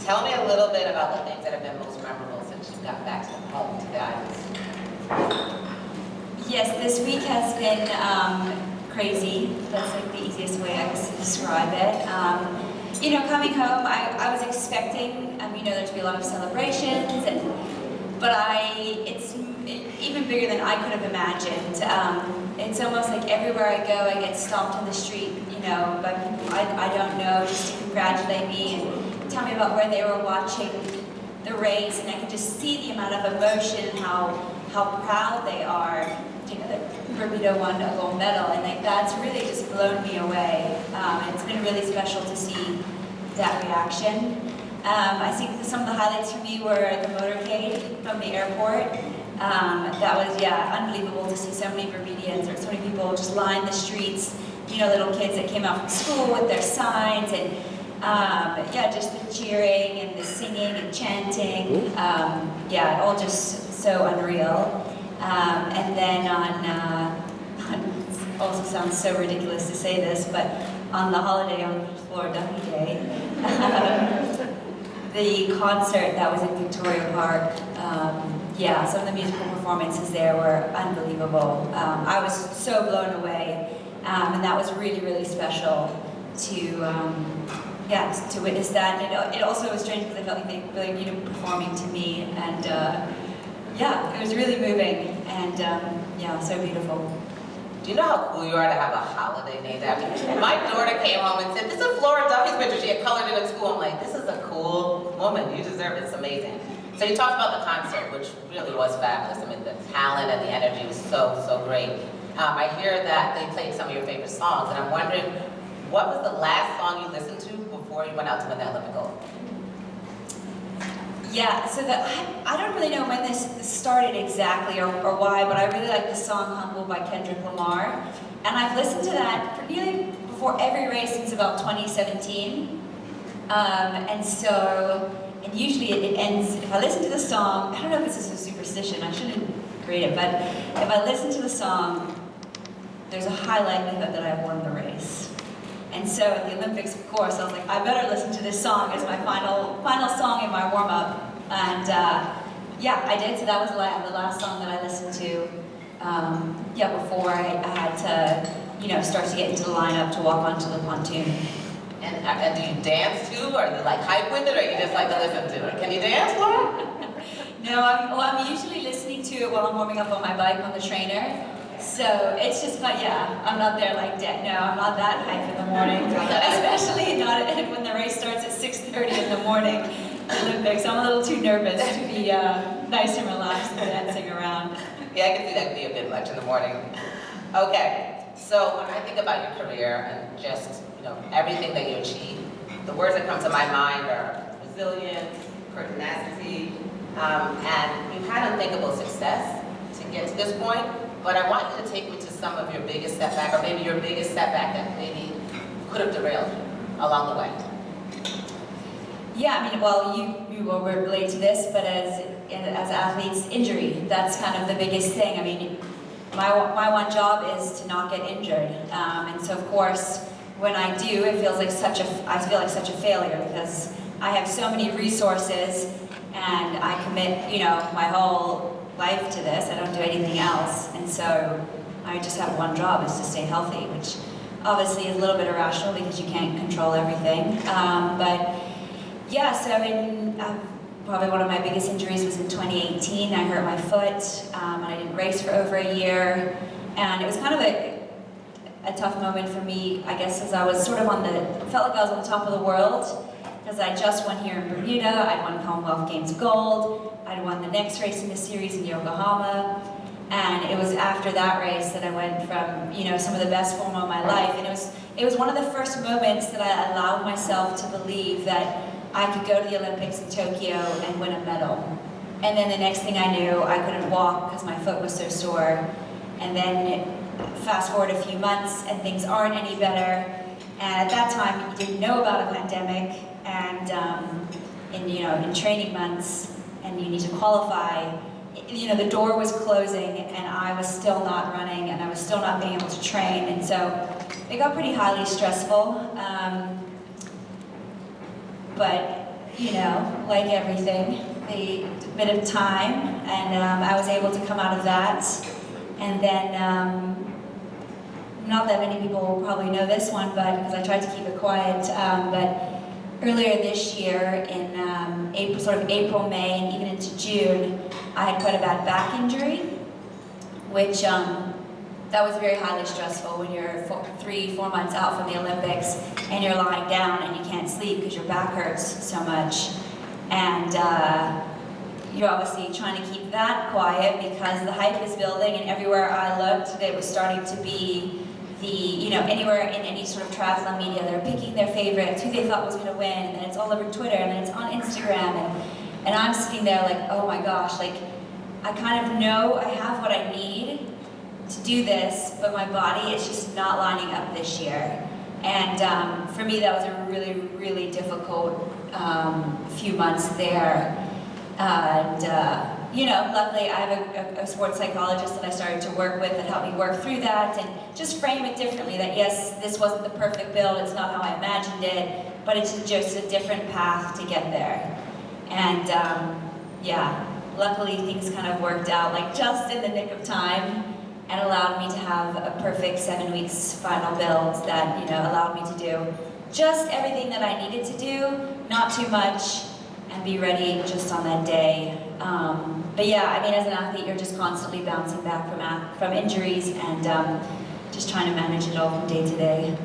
Tell me a little bit about the things that have been most memorable since you got back to home to the islands. Yes, this week has been crazy. That's like the easiest way I can describe it. Coming home, I was expecting, there to be a lot of celebrations, but it's even bigger than I could have imagined. It's almost like everywhere I go, I get stopped in the street, by people I don't know, just to congratulate me and tell me about where they were watching the race, and I could just see the amount of emotion and how proud they are. That Bermuda won a gold medal, and that's really just blown me away. It's been really special to see that reaction. I think some of the highlights for me were the motorcade from the airport. That was, unbelievable to see so many Bermudians, or so many people just line the streets, little kids that came out from school with their signs, and just the cheering and the singing and chanting. All just so unreal. And then it also sounds so ridiculous to say this, but on the holiday, on Flora Duffy Day, the concert that was in Victoria Park, some of the musical performances there were unbelievable. I was so blown away, and that was really, really special to witness that. And it also was strange because I felt like they were really, performing to me, and it was really moving, and so beautiful. Do you know how cool you are to have a holiday named after you? My daughter came home and said, "This is Flora Duffy's picture." She had colored it in school. I'm like, "This is a cool woman. You deserve it. It's amazing." So you talked about the concert, which really was fabulous. I mean, the talent and the energy was so, so great. I hear that they played some of your favorite songs, and I'm wondering, what was the last song you listened to before you went out to win the Olympic gold? Yeah, so I don't really know when this started exactly or why, but I really like the song Humble by Kendrick Lamar. And I've listened to that for nearly before every race since about 2017. And usually it ends, if I listen to the song, I don't know if this is a superstition, I shouldn't create it, but if I listen to the song, there's a high likelihood that I've won the race. And so at the Olympics, of course, I was like, I better listen to this song as my final song in my warm-up. And I did. So that was the last song that I listened to. Before I had to, start to get into the lineup to walk onto the pontoon. And do you dance too? Or are you like hype with it, or you just like to listen to it? Can you dance, Flora? No, I'm usually listening to it while I'm warming up on my bike on the trainer. So it's just, I'm not there like that. No, I'm not that hype in the morning, especially not when the race starts at 6:30 in the morning. Olympics, I'm a little too nervous to be nice and relaxed and dancing around. Yeah, I can see that could be a bit much in the morning. Okay, so when I think about your career and just everything that you achieved, the words that come to my mind are resilience, pertinacity, and you've had unthinkable success to get to this point. But I want you to take me to some of your biggest setback, or maybe your biggest setback that maybe could have derailed you along the way. Yeah, you will relate to this, but as athletes, injury, that's kind of the biggest thing. My one job is to not get injured. And so of course, when I do, I feel like such a failure because I have so many resources and I commit, my whole life to this. I don't do anything else, and so I just have one job, is to stay healthy, which obviously is a little bit irrational because you can't control everything. Probably one of my biggest injuries was in 2018. I hurt my foot, and I didn't race for over a year, and it was kind of a tough moment for me, I guess, as I was sort of felt like I was on the top of the world. Because I just won here in Bermuda, I'd won Commonwealth Games gold, I'd won the next race in the series in Yokohama, and it was after that race that I went from, some of the best form of my life, and it was one of the first moments that I allowed myself to believe that I could go to the Olympics in Tokyo and win a medal. And then the next thing I knew, I couldn't walk because my foot was so sore, and then fast forward a few months and things aren't any better, and at that time you didn't know about a pandemic, and in training months, and you need to qualify, the door was closing, and I was still not running, and I was still not being able to train, and so it got pretty highly stressful. But you know, like everything, a bit of time, and I was able to come out of that. And then, not that many people will probably know this one, but because I tried to keep it quiet, but earlier this year in April, sort of April, May, and even into June, I had quite a bad back injury, which that was very highly stressful when you're 3-4 months out from the Olympics and you're lying down and you can't sleep because your back hurts so much. And you're obviously trying to keep that quiet because the hype is building, and everywhere I looked, it was starting to be anywhere in any sort of triathlon media, they're picking their favorites, who they thought was going to win, and then it's all over Twitter, and then it's on Instagram, and I'm sitting there like, oh my gosh, like, I kind of know I have what I need to do this, but my body is just not lining up this year. And for me, that was a really, really difficult few months there. And luckily I have a sports psychologist that I started to work with that helped me work through that and just frame it differently, that yes, this wasn't the perfect build, it's not how I imagined it, but it's just a different path to get there. And luckily things kind of worked out like just in the nick of time and allowed me to have a perfect 7 weeks final build that, allowed me to do just everything that I needed to do, not too much, and be ready just on that day. But yeah, I mean, as an athlete, you're just constantly bouncing back from injuries and just trying to manage it all from day to day.